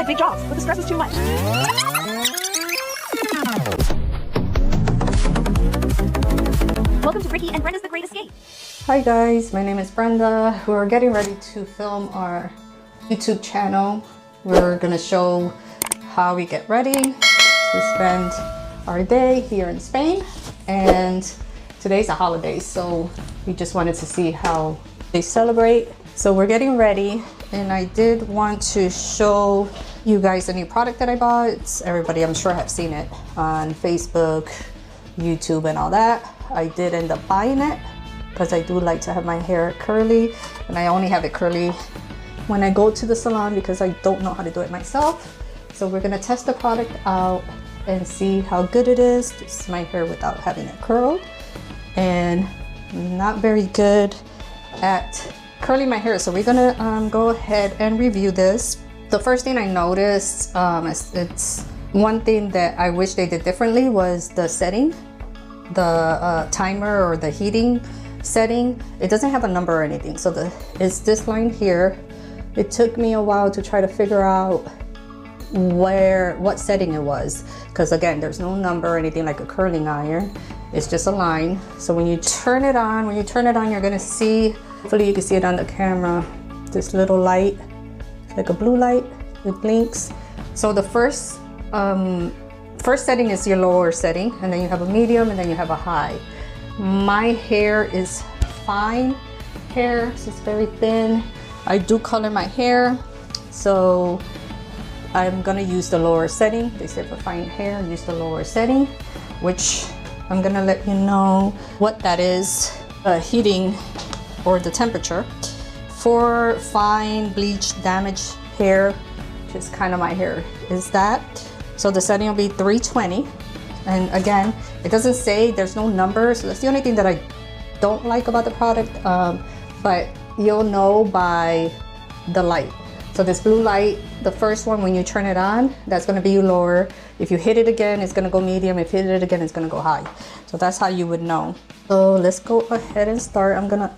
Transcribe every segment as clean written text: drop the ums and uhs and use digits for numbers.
had big jobs, but the stress was too much. Welcome to Ricky and Brenda's The Great Escape. Hi guys, my name is Brenda. We're getting ready to film our YouTube channel. We're gonna show how we get ready to spend our day here in Spain. And today's a holiday, so we just wanted to see how they celebrate. So we're getting ready, and I did want to show you guys a new product that I bought. Everybody, I'm sure, have seen it on Facebook, YouTube, and all that. I did end up buying it because I do like to have my hair curly, and I only have it curly when I go to the salon because I don't know how to do it myself. So we're gonna test the product out and see how good it is. This is my hair without having it curled, and I'm not very good at curling my hair, so we're gonna go ahead and review this. The first thing I noticed, it's one thing that I wish they did differently was the setting, the timer or the heating setting. It doesn't have a number or anything, so it's this line here. It took me a while to try to figure out what setting it was, because again, there's no number or anything like a curling iron. It's just a line. So when you turn it on, you're gonna see, hopefully you can see it on the camera, this little light. It's like a blue light, it blinks. So the first setting is your lower setting, and then you have a medium, and then you have a high. My hair is fine hair, so it's very thin. I do color my hair, so I'm gonna use the lower setting. They say for fine hair, use the lower setting, which I'm gonna let you know what that is, heating or the temperature. For fine, bleached, damaged hair, which is kind of my hair, is that. So the setting will be 320. And again, it doesn't say, there's no number, so that's the only thing that I don't like about the product, but you'll know by the light. So this blue light, the first one, when you turn it on, that's gonna be lower. If you hit it again, it's gonna go medium. If you hit it again, it's gonna go high. So that's how you would know. So let's go ahead and start. I'm gonna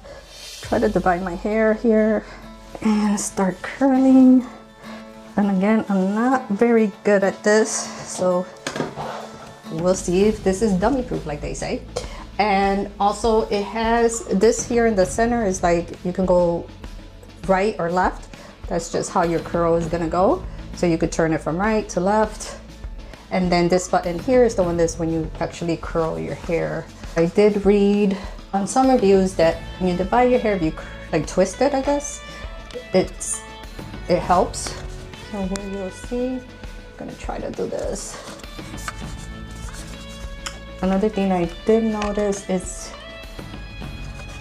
try to divide my hair here and start curling. And again, I'm not very good at this, so we'll see if this is dummy proof, like they say. And also it has this here in the center is like, you can go right or left. That's just how your curl is gonna go. So you could turn it from right to left. And then this button here is the one that's when you actually curl your hair. I did read on some reviews that when you divide your hair, if you like twist it, I guess, it helps. So here you'll see, I'm gonna try to do this. Another thing I did notice is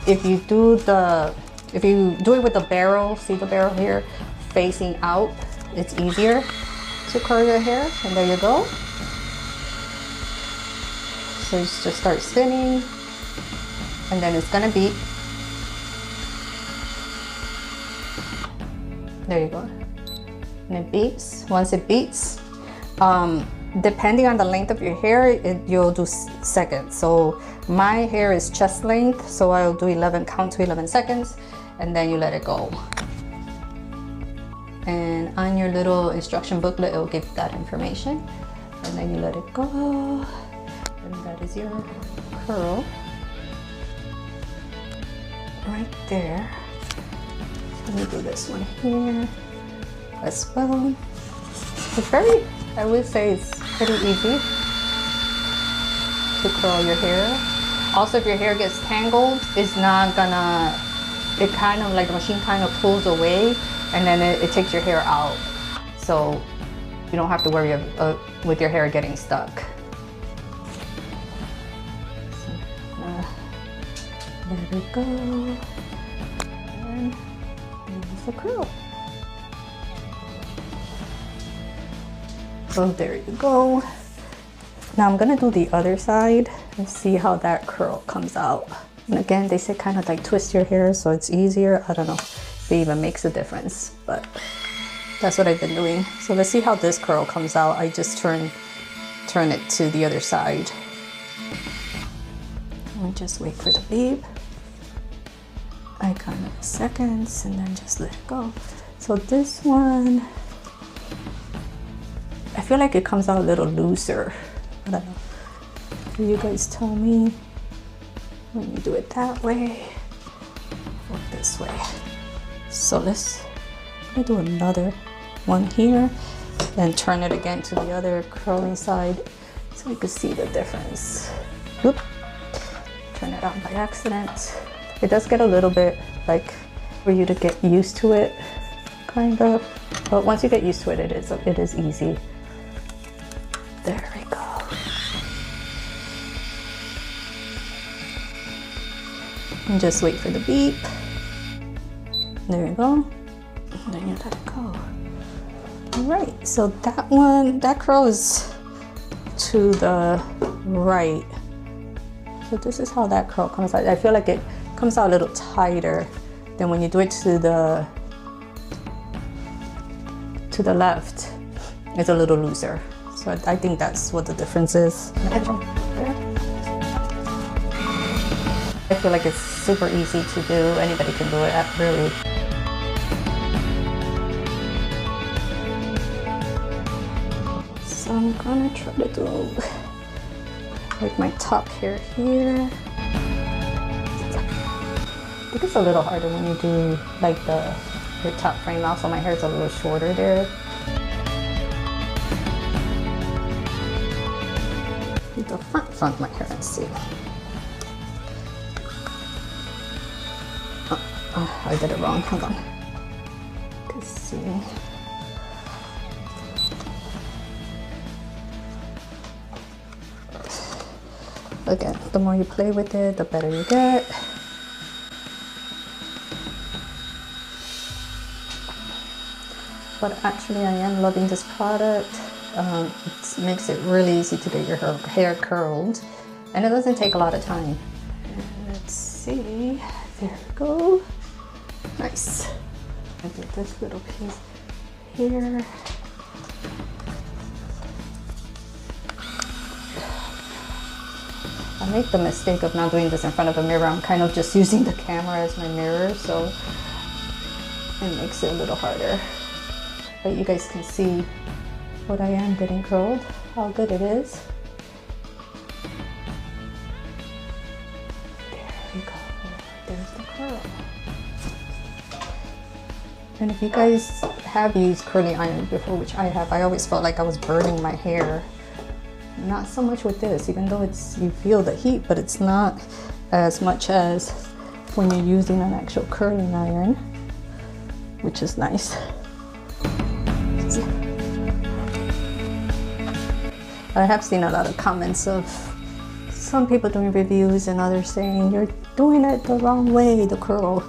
if you do it with the barrel, see the barrel here facing out, it's easier to curl your hair. And there you go. So you just start spinning, and then it's gonna beep. There you go. And it beeps. Once it beeps, depending on the length of your hair, you'll do seconds. So my hair is chest length, so I'll do count to 11 seconds, and then you let it go. And on your little instruction booklet, it will give that information. And then you let it go. And that is your curl right there. Let me do this one here as well. It's very, I would say it's pretty easy to curl your hair. Also, if your hair gets tangled, it's not gonna, it kind of like the machine kind of pulls away, and then it takes your hair out. So you don't have to worry with your hair getting stuck. So, there we go. And here's the curl. So there you go. Now I'm gonna do the other side and see how that curl comes out. And again, they say kind of like twist your hair so it's easier. I don't know if it even makes a difference, but that's what I've been doing. So let's see how this curl comes out. I just turn it to the other side. And just wait for the beep. I count seconds and then just let it go. So this one, feel like it comes out a little looser. I don't know. You guys tell me when you do it that way or this way. So I'm gonna do another one here and turn it again to the other curly side so you can see the difference. Oop. Turn it on by accident. It does get a little bit like for you to get used to it, kind of. But once you get used to it, it is easy. There we go. And just wait for the beep. There you go. And then you let it go. All right, so that curl is to the right. So this is how that curl comes out. I feel like it comes out a little tighter than when you do it to the left. It's a little looser. So I think that's what the difference is. I feel like it's super easy to do. Anybody can do it, really. So I'm gonna try to do like my top hair here. I think it's a little harder when you do like your top frame. Also, my hair's a little shorter there. The front of my hair, let's see. Oh, I did it wrong. Hold on. Let's see. Again, the more you play with it, the better you get. But actually, I am loving this product. It makes it really easy to get your hair curled, and it doesn't take a lot of time. Let's see. There we go. Nice. I did this little piece here. I make the mistake of not doing this in front of a mirror. I'm kind of just using the camera as my mirror, so it makes it a little harder. But you guys can see what I am getting curled, how good it is. There we go. There's the curl. And if you guys have used curling iron before, which I have, I always felt like I was burning my hair. Not so much with this, even though you feel the heat, but it's not as much as when you're using an actual curling iron, which is nice. I have seen a lot of comments of some people doing reviews and others saying you're doing it the wrong way, the curl.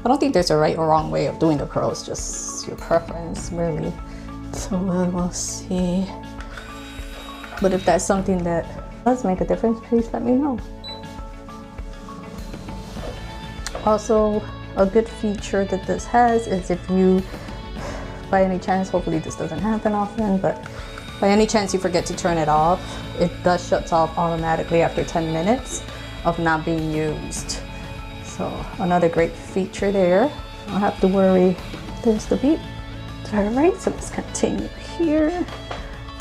I don't think there's a right or wrong way of doing the curl, it's just your preference, really. So we'll see. But if that's something that does make a difference, please let me know. Also, a good feature that this has is if you, by any chance, hopefully this doesn't happen often, but by any chance you forget to turn it off, it does shuts off automatically after 10 minutes of not being used. So another great feature there. I don't have to worry. There's the beep. All right, so let's continue here.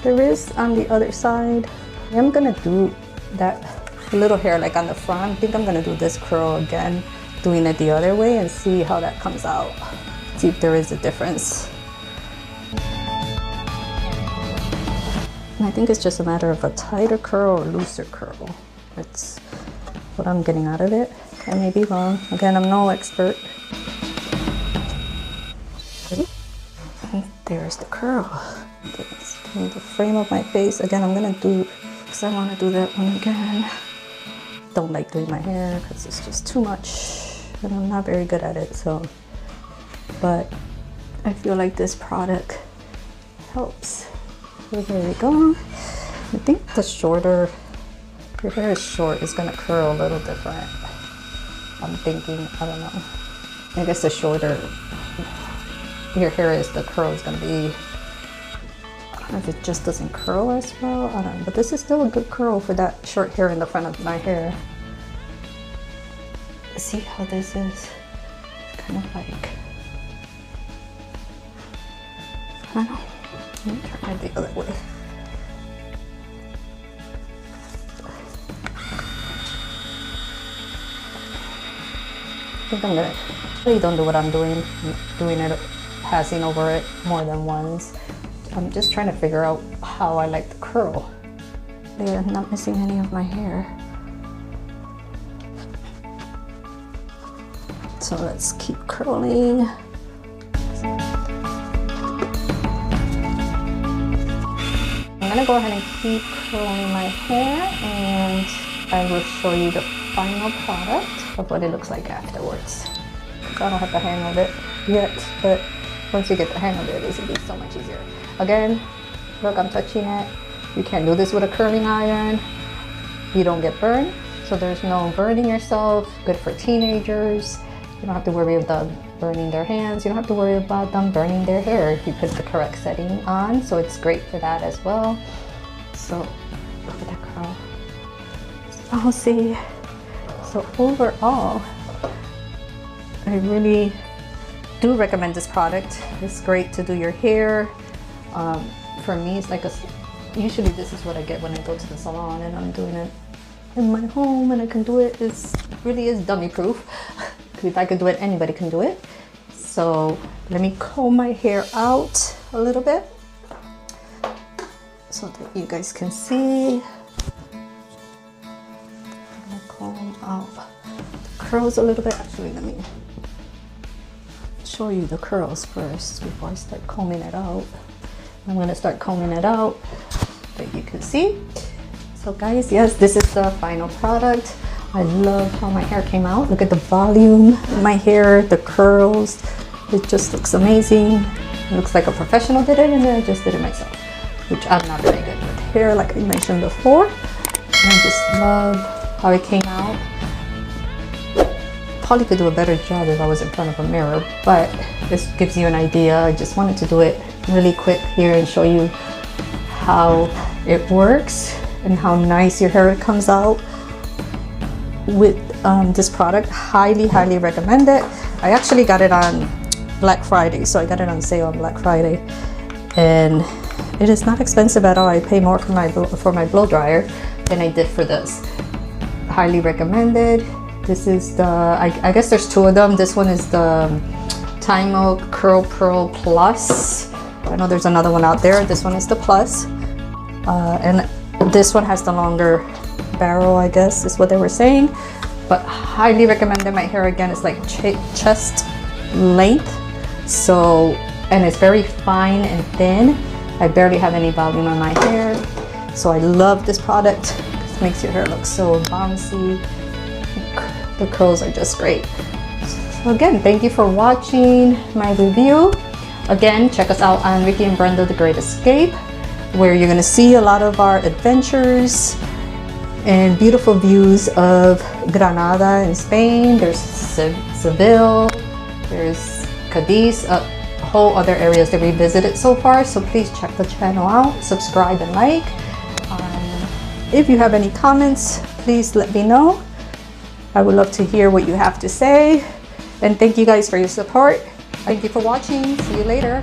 There is on the other side. I'm gonna do that little hair like on the front. I think I'm gonna do this curl again, doing it the other way, and see how that comes out. See if there is a difference. And I think it's just a matter of a tighter curl or looser curl. That's what I'm getting out of it. I may be wrong. Again, I'm no expert. And there's the curl. The frame of my face. Again, I'm gonna do, because I want to do that one again. Don't like doing my hair because it's just too much and I'm not very good at it, so. But I feel like this product helps. So there we go. I think the shorter, your hair is short, is gonna curl a little different. I'm thinking, I don't know. I guess the shorter your hair is, the curl is gonna be, if it just doesn't curl as well, I don't know. But this is still a good curl for that short hair in the front of my hair. See how this is kind of like, I don't know. Let me try it the other way. think I'm gonna, really don't do what I'm doing it, passing over it more than once. I'm just trying to figure out how I like the curl. There, I'm not missing any of my hair. So let's keep curling. I'm gonna go ahead and keep curling my hair, and I will show you the final product of what it looks like afterwards. I don't have the hang of it yet, but once you get the hang of it, this will be so much easier. Again, look, I'm touching it. You can't do this with a curling iron. You don't get burned, so there's no burning yourself. Good for teenagers. You don't have to worry about burning their hands. You don't have to worry about them burning their hair if you put the correct setting on. So it's great for that as well. So look at that curl. Oh, see. So overall, I really do recommend this product. It's great to do your hair. For me, it's like usually this is what I get when I go to the salon and I'm doing it in my home, and I can do it. It really is dummy proof. If I could do it, anybody can do it. So let me comb my hair out a little bit so that you guys can see. I'm gonna comb out the curls a little bit. Actually, let me show you the curls first before I start combing it out. I'm gonna start combing it out that you can see. So guys, yes, this is the final product. I love how my hair came out. Look at the volume in my hair, the curls. It just looks amazing. It looks like a professional did it, and then I just did it myself, which I'm not very good with hair, like I mentioned before. And I just love how it came out. Probably could do a better job if I was in front of a mirror, but this gives you an idea. I just wanted to do it really quick here and show you how it works and how nice your hair comes out with this product. Highly recommend it. I actually got it on Black Friday, so I got it on sale on Black Friday, and it is not expensive at all. I pay more for my blow dryer than I did for this. Highly recommended. This is the, I guess there's two of them. This one is the TYMO CurlPro Plus. I know there's another one out there. This one is the Plus, and this one has the longer barrel, I guess is what they were saying. But highly recommended. My hair, again, is like chest length, so, and it's very fine and thin. I barely have any volume on my hair, so I love this product. It makes your hair look so bouncy. The curls are just great. So again, thank you for watching my review. Again, check us out on Ricky and Brenda The Great Escape, where you're going to see a lot of our adventures and beautiful views of Granada in Spain. There's Seville, there's Cadiz, a whole other areas that we visited so far. So please check the channel out, subscribe and like. If you have any comments, please let me know. I would love to hear what you have to say. And thank you guys for your support. Thank you for watching. See you later.